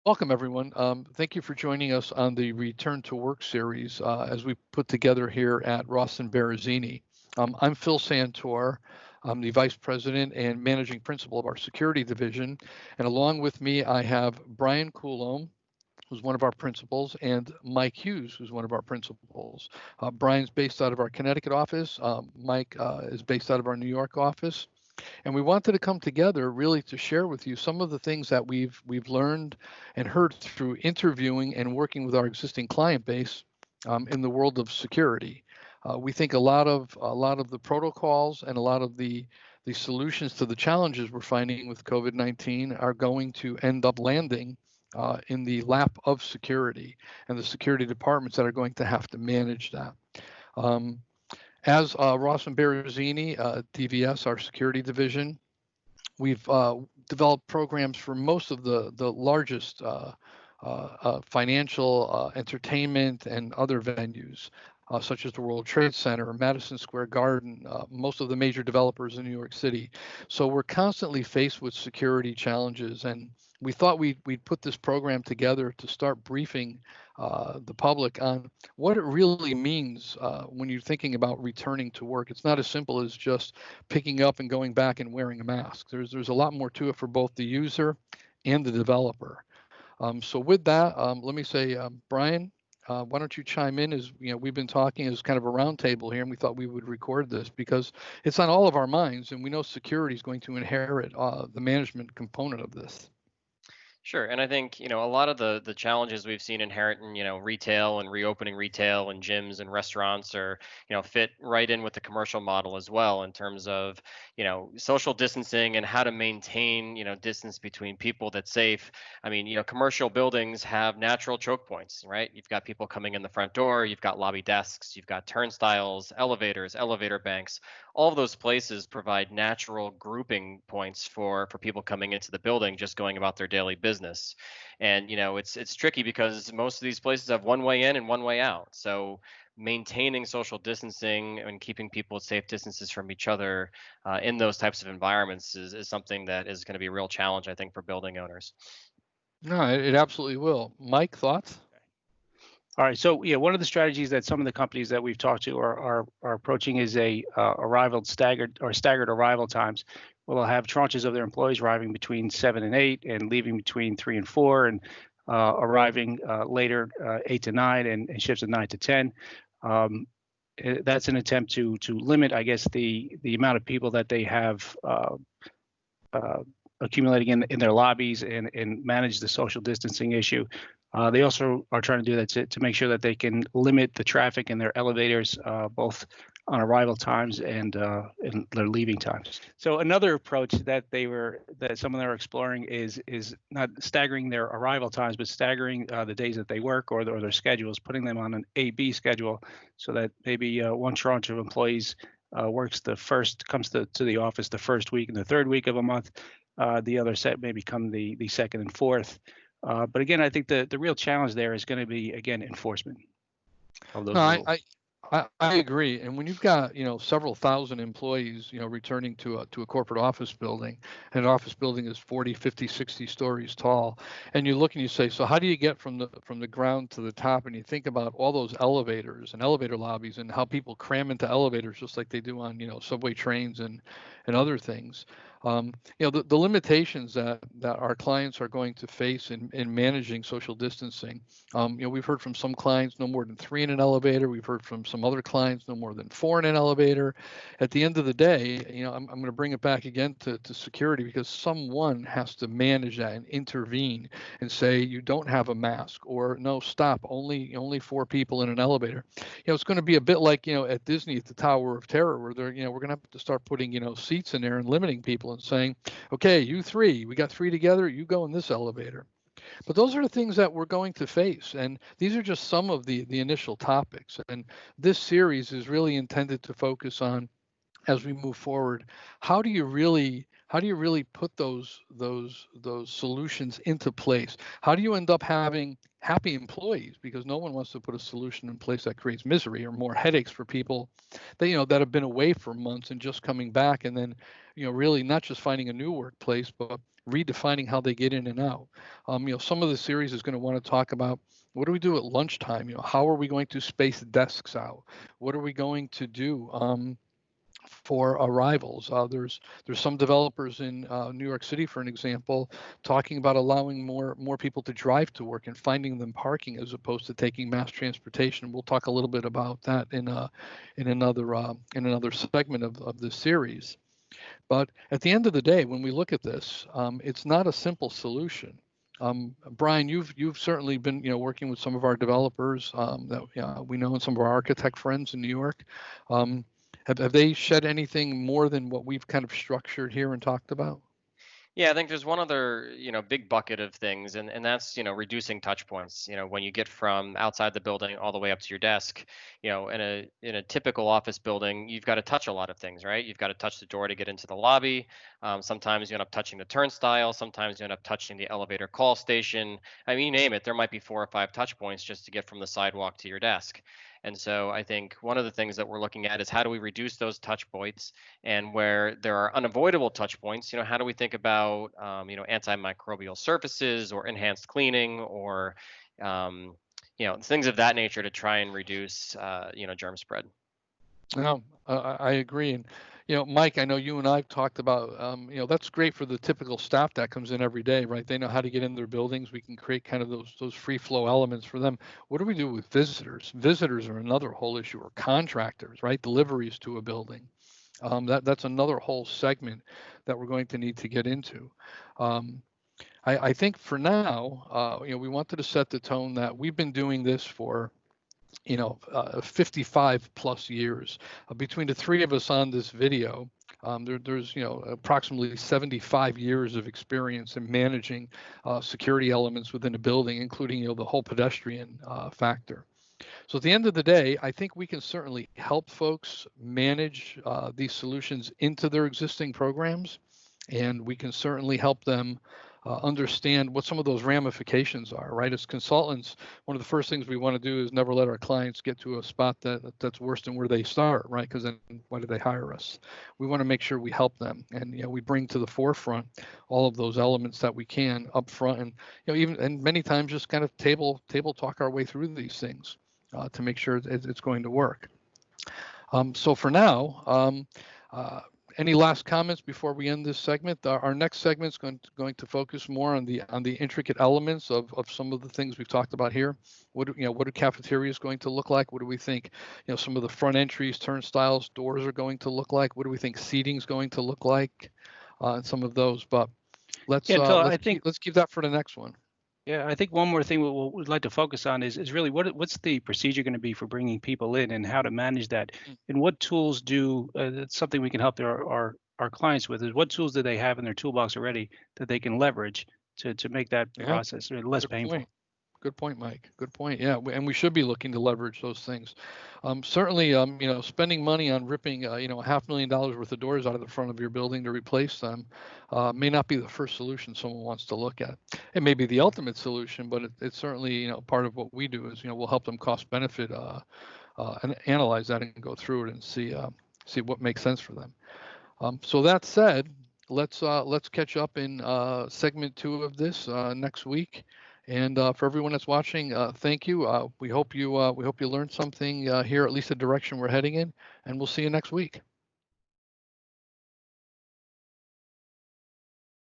Welcome, everyone. Thank you for joining us on the Return to Work series as we put together here at Ross and Berezini. I'm Phil Santor. I'm the Vice President and Managing Principal of our Security Division. And along with me, I have Brian Coulombe, who's one of our principals, and Mike Hughes, who's one of our principals. Brian's based out of our Connecticut office. Mike is based out of our New York office. And we wanted to come together really to share with you some of the things that we've learned and heard through interviewing and working with our existing client base in the world of security. We think a lot of the protocols and a lot of the solutions to the challenges we're finding with COVID-19 are going to end up landing in the lap of security and the security departments that are going to have to manage that. Um, as Ross and Berezini, DVS, our security division, we've developed programs for most of the largest financial, entertainment, and other venues, such as the World Trade Center, Madison Square Garden, most of the major developers in New York City. So we're constantly faced with security challenges, and we thought we'd put this program together to start briefing the public on what it really means when you're thinking about returning to work. It's not as simple as just picking up and going back and wearing a mask. There's a lot more to it for both the user and the developer. So with that, let me say, Brian, why don't you chime in? As you know, we've been talking as kind of a roundtable here, and we thought we would record this because it's on all of our minds, and we know security is going to inherit the management component of this. Sure, and I think a lot of the challenges we've seen inherent in retail and reopening retail and gyms and restaurants are fit right in with the commercial model as well in terms of social distancing and how to maintain distance between people that's safe. I mean commercial buildings have natural choke points, right? You've got people coming in the front door, you've got lobby desks, you've got turnstiles, elevators, elevator banks. All of those places provide natural grouping points for people coming into the building just going about their daily business. And it's tricky because most of these places have one way in and one way out. So maintaining social distancing and keeping people at safe distances from each other in those types of environments is something that is going to be a real challenge, I think, for building owners. No, it absolutely will. Mike, thoughts? All right. So yeah, one of the strategies that some of the companies that we've talked to are approaching is a arrival staggered arrival times. Well, they'll have tranches of their employees arriving between 7 and 8 and leaving between 3 and 4, and arriving later 8 to 9, and shifts of 9 to 10. That's an attempt to limit, I guess, the amount of people that they have uh, accumulating in their lobbies, and manage the social distancing issue. They also are trying to do that to make sure that they can limit the traffic in their elevators, both on arrival times and their leaving times. So another approach that some of them are exploring is not staggering their arrival times, but staggering the days that they work, or their schedules, putting them on an A/B schedule, so that maybe one tranche of employees comes to the office the first week and the third week of a month. The other set may become the second and fourth. But again, I think the real challenge there is going to be, again, enforcement of those No, rules. I agree. And when you've got, several thousand employees, returning to a corporate office building, and an office building is 40, 50, 60 stories tall, and you look and you say, so how do you get from the ground to the top? And you think about all those elevators and elevator lobbies and how people cram into elevators just like they do on, subway trains and other things. The limitations that our clients are going to face in managing social distancing. We've heard from some clients no more than 3 in an elevator. We've heard from some other clients no more than 4 in an elevator. At the end of the day, I'm going to bring it back again to security, because someone has to manage that and intervene and say you don't have a mask, or no, stop, only 4 people in an elevator. It's going to be a bit like at Disney at the Tower of Terror, where we're going to have to start putting seats in there and limiting people and saying, okay, you 3, we got 3 together, you go in this elevator. But those are the things that we're going to face. And these are just some of the initial topics. And this series is really intended to focus on, as we move forward, how do you really how do you really put those solutions into place? How do you end up having happy employees? Because no one wants to put a solution in place that creates misery or more headaches for people that that have been away for months and just coming back, and then really not just finding a new workplace, but redefining how they get in and out. Some of the series is going to want to talk about, what do we do at lunchtime? How are we going to space desks out? What are we going to do for arrivals? There's some developers in New York City, for an example, talking about allowing more people to drive to work and finding them parking as opposed to taking mass transportation. We'll talk a little bit about that in another segment of this series. But at the end of the day, when we look at this, it's not a simple solution. Brian, you've certainly been working with some of our developers that we know, and some of our architect friends in New York. Have they shed anything more than what we've kind of structured here and talked about? Yeah, I think there's one other, big bucket of things, and that's, reducing touch points. When you get from outside the building all the way up to your desk, in a typical office building, you've got to touch a lot of things, right? You've got to touch the door to get into the lobby. Sometimes you end up touching the turnstile. Sometimes you end up touching the elevator call station. I mean, you name it, there might be 4 or 5 touch points just to get from the sidewalk to your desk. And so I think one of the things that we're looking at is, how do we reduce those touch points? And where there are unavoidable touch points, how do we think about, antimicrobial surfaces or enhanced cleaning, or, things of that nature to try and reduce, germ spread. No, I agree. And, Mike, I know you and I've talked about, that's great for the typical staff that comes in every day, right? They know how to get in their buildings. We can create kind of those free flow elements for them. What do we do with visitors? Visitors are another whole issue, or contractors, right? Deliveries to a building. That's another whole segment that we're going to need to get into. I think for now, we wanted to set the tone that we've been doing this for 55 plus years. Between the three of us on this video, there's approximately 75 years of experience in managing security elements within a building, including the whole pedestrian factor. So at the end of the day, I think we can certainly help folks manage these solutions into their existing programs, and we can certainly help them understand what some of those ramifications are, right? As consultants, one of the first things we want to do is never let our clients get to a spot that's worse than where they start, right? Because then why did they hire us? We want to make sure we help them, and we bring to the forefront all of those elements that we can up front, and even, and many times just kind of table talk our way through these things to make sure it's going to work. So for now, any last comments before we end this segment? Our next segment is going to focus more on the intricate elements of some of the things we've talked about here. What are cafeterias going to look like? What do we think some of the front entries, turnstiles, doors are going to look like? What do we think seating is going to look like? And some of those. But let's keep that for the next one. Yeah, I think one more thing we'd like to focus on is really what's the procedure going to be for bringing people in, and how to manage that, and what tools that's something we can help our clients with, is what tools do they have in their toolbox already that they can leverage to make that process less painful. Good point, Mike. Good point. Yeah, and we should be looking to leverage those things. Certainly, spending money on ripping, $500,000 worth of doors out of the front of your building to replace them may not be the first solution someone wants to look at. It may be the ultimate solution, but it's certainly, part of what we do is, we'll help them cost benefit and analyze that and go through it and see what makes sense for them. So that said, let's catch up in segment 2 of this next week. And for everyone that's watching, thank you. We hope you learned something here, at least the direction we're heading in, and we'll see you next week.